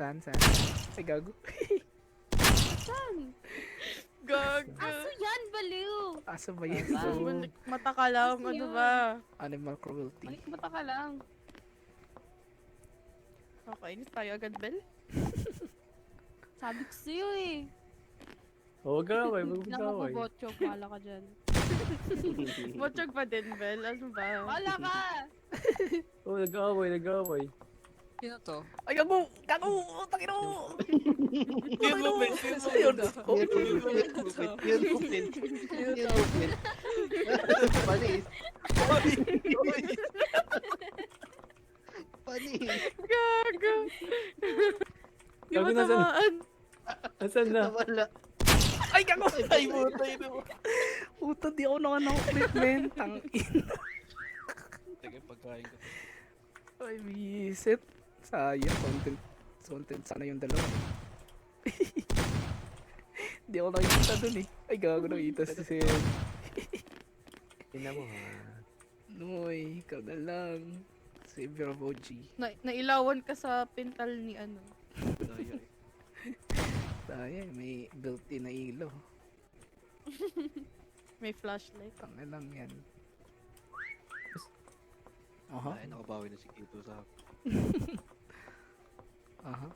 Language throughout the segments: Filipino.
Saan? Ay, gago. Saan? Gago. Aso yan, baliw! Asa ba yan? Diba? Balik mata ka lang, Aso ano yun? ba? Animal cruelty. Balik mata ka lang. Kakainis tayo agad, Bel. Sabi ko sa'yo eh. Huwag ka away, huwag Biglang ka ako away. botchok, wala ka dyan. Botchog pa din, Bel. Ano ba? Wala ka! Oh, nag-away. Sino to? Ay, gago! Gago! Utang ina mo! Yun mo, Ben. Ayun. Yun movement. Yun movement. Panis. Panis. Gago. Di Gago ba na saan? tamaan? Asan na? Nawala. Ay, gago! Ay, butay na mo. Puta, di ako naka-clip, men. Tangin. Teka, pagkain ko. Ay, visit. Sayang, content sana yung dalawa. Di ako nakikita dun eh. Ay, gago nakita si Seb. Tingnan mo ha. Noy, ikaw na lang. Savior of OG. Nailawan ka sa pintal ni ano. Daya eh. Sayang, may built-in na ilaw. May flashlight. Tangin lang yan. Aha, Ay, nakabawi na si Kito sa akin. aha.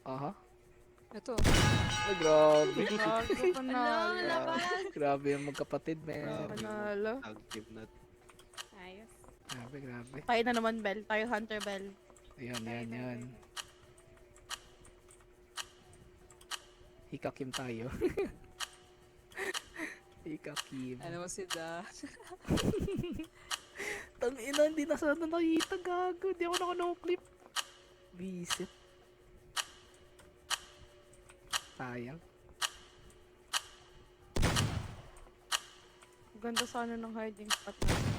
Aha. Ito. Ay, grabe. Gago, Ano, panalo. laban? Grabe yung magkapatid, man. Grabe. Panalo. Tag team na. Ayos. Grabe. Tayo na naman, Bel. Tayo Hunter Bell. Yan. Hikakim tayo. Hikakim. Ano mo si Da? Tangina, hindi na sana nakita, gago. Hindi ako naka-no-clip. Visit. Sayang. Ganda sana ng hiding spot natin.